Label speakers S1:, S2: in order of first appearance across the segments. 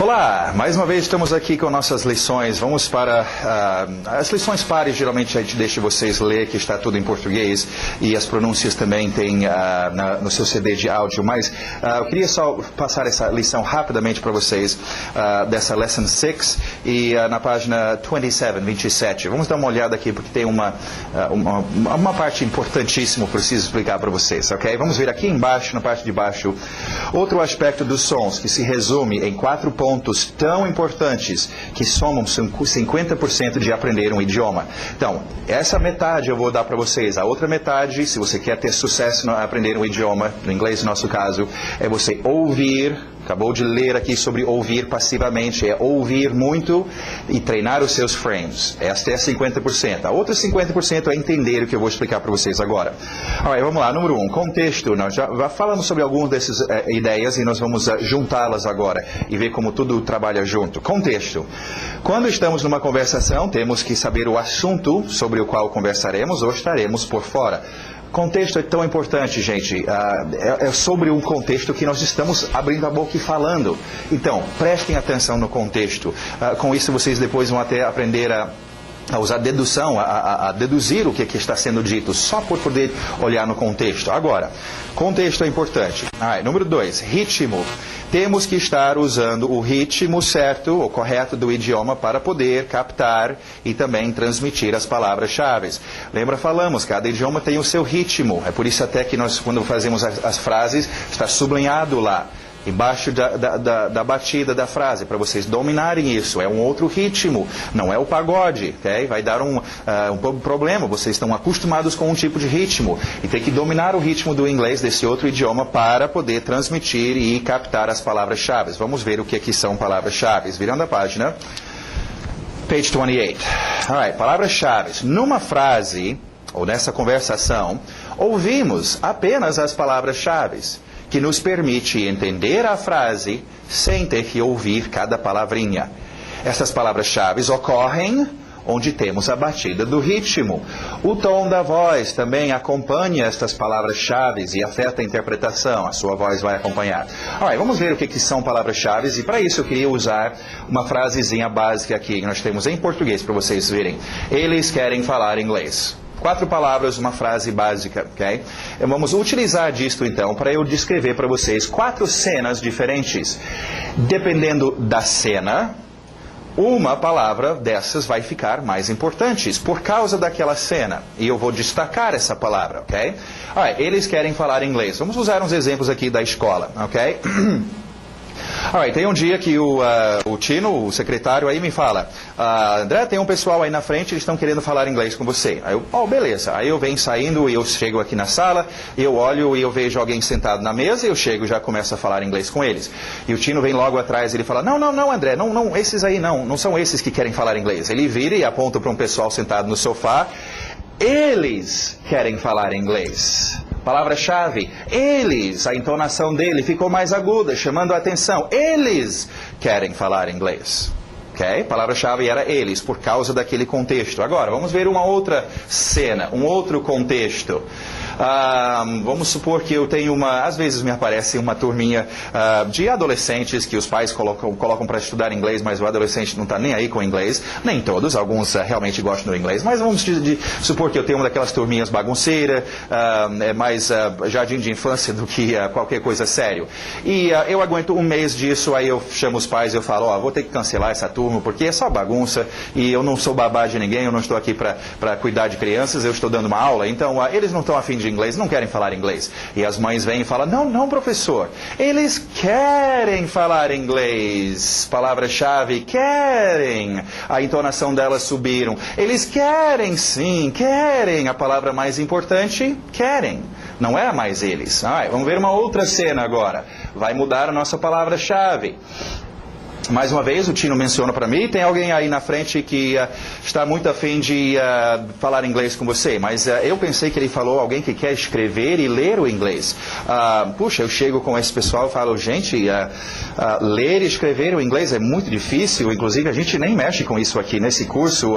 S1: Olá, mais uma vez estamos aqui com nossas lições. Vamos para as lições pares. Geralmente a gente deixa vocês ler, que está tudo em português, e as pronúncias também tem no seu CD de áudio. Mas eu queria só passar essa lição rapidamente para vocês, dessa Lesson 6, e na página 27. Vamos dar uma olhada aqui, porque tem uma parte importantíssima que preciso explicar para vocês, ok? Vamos ver aqui embaixo, na parte de baixo, outro aspecto dos sons, que se resume em 4 pontos tão importantes que somam 50% de aprender um idioma. Então, essa metade eu vou dar para vocês. A outra metade, se você quer ter sucesso no aprender um idioma, no inglês no nosso caso, é você ouvir. Acabou de ler aqui sobre ouvir passivamente. É ouvir muito e treinar os seus frames. Esta é 50%. A outra 50% é entender o que eu vou explicar para vocês agora. Alright, vamos lá. Número 1, contexto. Nós já falamos sobre algumas dessas ideias e nós vamos juntá-las agora e ver como tudo trabalha junto. Contexto. Quando estamos numa conversação, temos que saber o assunto sobre o qual conversaremos ou estaremos por fora. Contexto é tão importante, gente. É sobre um contexto que nós estamos abrindo a boca e falando. Então, prestem atenção no contexto. Com isso, vocês depois vão até aprender a usar dedução, a deduzir o que está sendo dito, só por poder olhar no contexto. Agora, contexto é importante. Número 2, ritmo. Temos que estar usando o ritmo certo, ou correto do idioma para poder captar e também transmitir as palavras-chave. Lembra, falamos, cada idioma tem o seu ritmo. É por isso até que nós, quando fazemos as frases, está sublinhado lá, embaixo da batida da frase, para vocês dominarem isso. É um outro ritmo, não é o pagode, ok? Vai dar um problema, vocês estão acostumados com um tipo de ritmo, e tem que dominar o ritmo do inglês, desse outro idioma, para poder transmitir e captar as palavras-chave. Vamos ver o que aqui são palavras-chave. Virando a página, page 28. Alright, palavras-chave. Numa frase, ou nessa conversação, ouvimos apenas as palavras-chave, que nos permite entender a frase sem ter que ouvir cada palavrinha. Essas palavras-chave ocorrem onde temos a batida do ritmo. O tom da voz também acompanha estas palavras-chave e afeta a interpretação. A sua voz vai acompanhar. Vamos ver o que são palavras-chave, e para isso eu queria usar uma frasezinha básica aqui que nós temos em português para vocês verem. Eles querem falar inglês. 4 palavras, uma frase básica, ok? Vamos utilizar disto, então, para eu descrever para vocês 4 cenas diferentes. Dependendo da cena, uma palavra dessas vai ficar mais importante por causa daquela cena. E eu vou destacar essa palavra, ok? Eles querem falar inglês. Vamos usar uns exemplos aqui da escola, ok? Tem um dia que o Tino, o secretário, aí me fala, André, tem um pessoal aí na frente, eles estão querendo falar inglês com você. Aí eu, beleza. Aí eu venho saindo e eu chego aqui na sala, eu olho e eu vejo alguém sentado na mesa, eu chego e já começo a falar inglês com eles. E o Tino vem logo atrás, ele fala, não, André, não, esses aí não são esses que querem falar inglês. Ele vira e aponta para um pessoal sentado no sofá, eles querem falar inglês. Palavra-chave, eles, a entonação dele ficou mais aguda, chamando a atenção. Eles querem falar inglês. Ok? Palavra-chave era eles, por causa daquele contexto. Agora, vamos ver uma outra cena, um outro contexto. Vamos supor que eu tenho às vezes me aparece uma turminha de adolescentes que os pais colocam para estudar inglês, mas o adolescente não está nem aí com inglês. Nem todos, alguns realmente gostam do inglês, mas vamos supor que eu tenho uma daquelas turminhas bagunceiras, é mais jardim de infância do que qualquer coisa sério. E eu aguento um mês disso, aí eu chamo os pais e eu falo, vou ter que cancelar essa turma, porque é só bagunça, e eu não sou babá de ninguém, eu não estou aqui para cuidar de crianças, eu estou dando uma aula, então eles não estão afim de inglês, não querem falar inglês. E as mães vêm e falam, não, professor, eles querem falar inglês. Palavra-chave, querem. A entonação delas subiram. Eles querem, sim, querem. A palavra mais importante, querem. Não é mais eles. Vamos ver uma outra cena agora. Vai mudar a nossa palavra-chave. Mais uma vez, o Tino menciona para mim, tem alguém aí na frente que está muito afim de falar inglês com você, mas eu pensei que ele falou alguém que quer escrever e ler o inglês. Puxa, eu chego com esse pessoal e falo, gente, ler e escrever o inglês é muito difícil, inclusive a gente nem mexe com isso aqui nesse curso.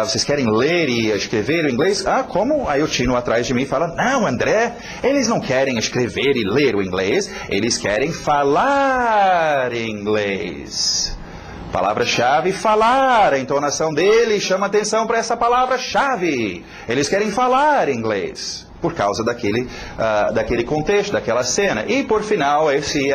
S1: Vocês querem ler e escrever o inglês? Como? Aí o Tino atrás de mim fala, não, André, eles não querem escrever e ler o inglês, eles querem falar inglês. inglês. Palavra-chave, falar. A entonação dele chama atenção para essa palavra-chave. Eles querem falar inglês por causa daquele contexto, daquela cena. E por final, esse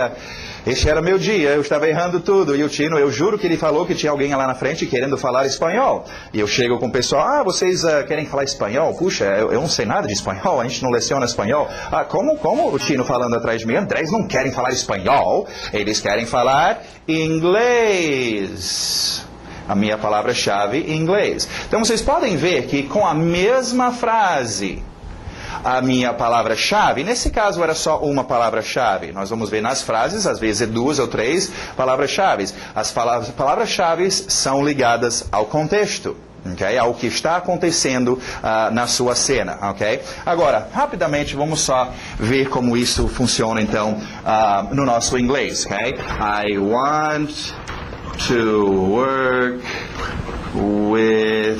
S1: era meu dia, eu estava errando tudo. E o Tino, eu juro que ele falou que tinha alguém lá na frente querendo falar espanhol. E eu chego com o pessoal, vocês querem falar espanhol? Puxa, eu não sei nada de espanhol, a gente não leciona espanhol. Como o Tino falando atrás de mim? Eles não querem falar espanhol, eles querem falar inglês. A minha palavra-chave, inglês. Então vocês podem ver que com a mesma frase, a minha palavra-chave, nesse caso era só uma palavra-chave. Nós vamos ver nas frases, às vezes é 2 ou 3 palavras-chave. As palavras-chave são ligadas ao contexto, okay? Ao que está acontecendo na sua cena. Okay? Agora, rapidamente, vamos só ver como isso funciona, então, no nosso inglês. Okay? I want to work with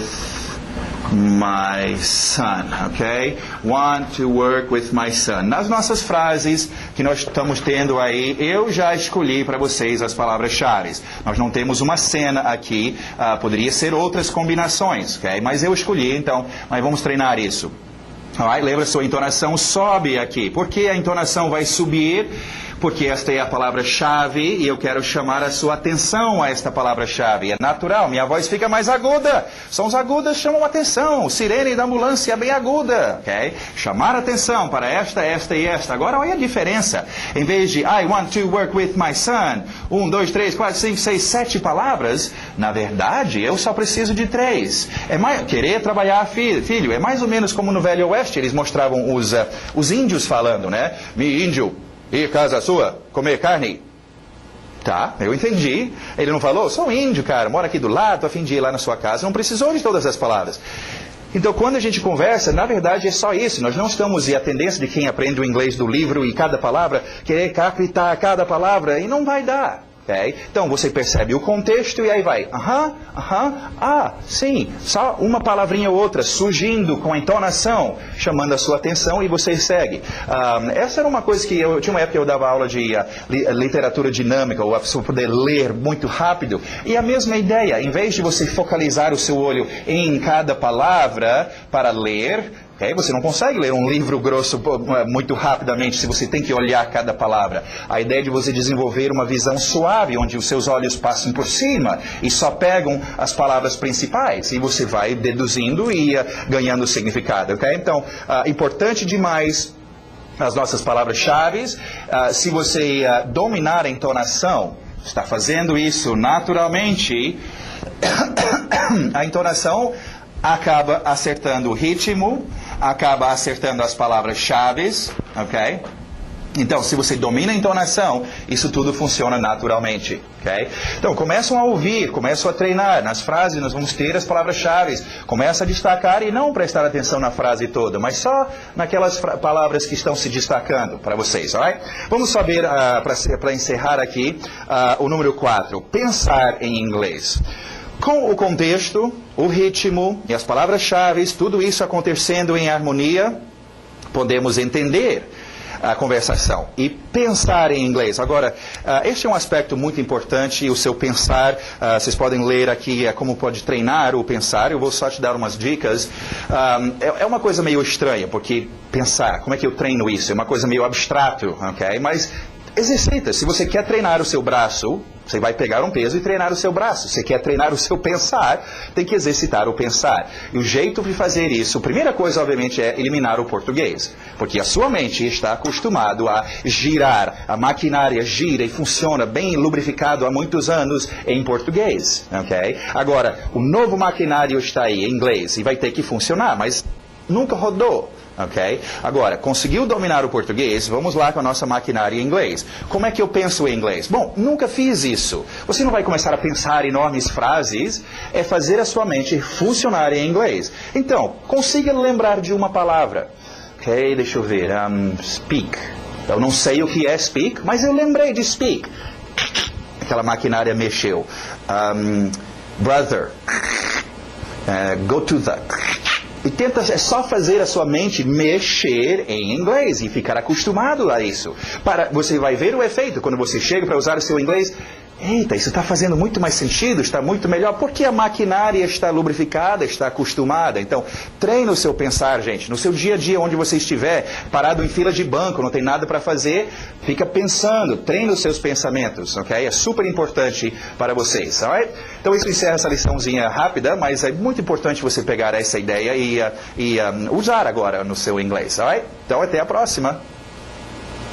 S1: my son, ok? Want to work with my son. Nas nossas frases que nós estamos tendo aí, eu já escolhi para vocês as palavras-chave. Nós não temos uma cena aqui, poderia ser outras combinações, ok? Mas eu escolhi, então, mas vamos treinar isso. Alright? Lembra, sua entonação sobe aqui. Por que a entonação vai subir? Porque esta é a palavra-chave e eu quero chamar a sua atenção a esta palavra-chave. É natural, minha voz fica mais aguda. Sons agudas chamam atenção. Sirene da ambulância é bem aguda. Okay? Chamar atenção para esta e esta. Agora olha a diferença. Em vez de I want to work with my son, 1, 2, 3, 4, 5, 6, 7 palavras, na verdade eu só preciso de 3. Querer trabalhar filho. É mais ou menos como no Velho Oeste, eles mostravam os índios falando, né? Me índio. Ir casa sua, comer carne. Tá, eu entendi. Ele não falou, sou um índio, cara, moro aqui do lado, tô a fim de ir lá na sua casa. Não precisou de todas as palavras. Então, quando a gente conversa, na verdade é só isso. Nós não estamos, e a tendência de quem aprende o inglês do livro e cada palavra, querer captar cada palavra, e não vai dar. Okay? Então, você percebe o contexto e aí vai, sim, só uma palavrinha ou outra, surgindo com a entonação, chamando a sua atenção e você segue. Essa era uma coisa que tinha uma época que eu dava aula de literatura dinâmica, ou a pessoa poder ler muito rápido, e a mesma ideia, em vez de você focalizar o seu olho em cada palavra para ler, okay? Você não consegue ler um livro grosso muito rapidamente se você tem que olhar cada palavra. A ideia é de você desenvolver uma visão suave, onde os seus olhos passam por cima e só pegam as palavras principais. E você vai deduzindo e ganhando significado. Okay? Então, importante demais as nossas palavras-chave. Se você dominar a entonação, está fazendo isso naturalmente, a entonação acaba acertando o ritmo, acaba acertando as palavras-chave, ok? Então, se você domina a entonação, isso tudo funciona naturalmente, ok? Então, começam a ouvir, começam a treinar. Nas frases, nós vamos ter as palavras-chave. Começa a destacar e não prestar atenção na frase toda, mas só naquelas palavras que estão se destacando para vocês, alright? Vamos saber, para encerrar aqui, o número 4. Pensar em inglês. Com o contexto, o ritmo e as palavras-chave, tudo isso acontecendo em harmonia, podemos entender a conversação e pensar em inglês. Agora, este é um aspecto muito importante, o seu pensar, vocês podem ler aqui como pode treinar o pensar, eu vou só te dar umas dicas. É uma coisa meio estranha, porque pensar, como é que eu treino isso? É uma coisa meio abstrato, ok? Mas exercita, se você quer treinar o seu braço, você vai pegar um peso e treinar o seu braço. Você quer treinar o seu pensar, tem que exercitar o pensar. E o jeito de fazer isso, a primeira coisa, obviamente, é eliminar o português. Porque a sua mente está acostumado a girar, a maquinária gira e funciona bem lubrificado há muitos anos em português. Okay? Agora, o novo maquinário está aí em inglês e vai ter que funcionar, mas nunca rodou. Okay? Agora, conseguiu dominar o português, vamos lá com a nossa maquinária em inglês. Como é que eu penso em inglês? Bom, nunca fiz isso. Você não vai começar a pensar enormes frases, é fazer a sua mente funcionar em inglês. Então, consiga lembrar de uma palavra. Ok, deixa eu ver. Speak. Eu não sei o que é speak, mas eu lembrei de speak. Aquela maquinária mexeu. Brother. Go to the... E tenta, é só fazer a sua mente mexer em inglês e ficar acostumado a isso. Você vai ver o efeito quando você chega para usar o seu inglês. Eita, isso está fazendo muito mais sentido, está muito melhor, porque a maquinária está lubrificada, está acostumada. Então, treine o seu pensar, gente. No seu dia a dia, onde você estiver, parado em fila de banco, não tem nada para fazer, fica pensando, treine os seus pensamentos, ok? É super importante para vocês, alright? Então, isso encerra essa liçãozinha rápida, mas é muito importante você pegar essa ideia e usar agora no seu inglês, alright? Então, até a próxima!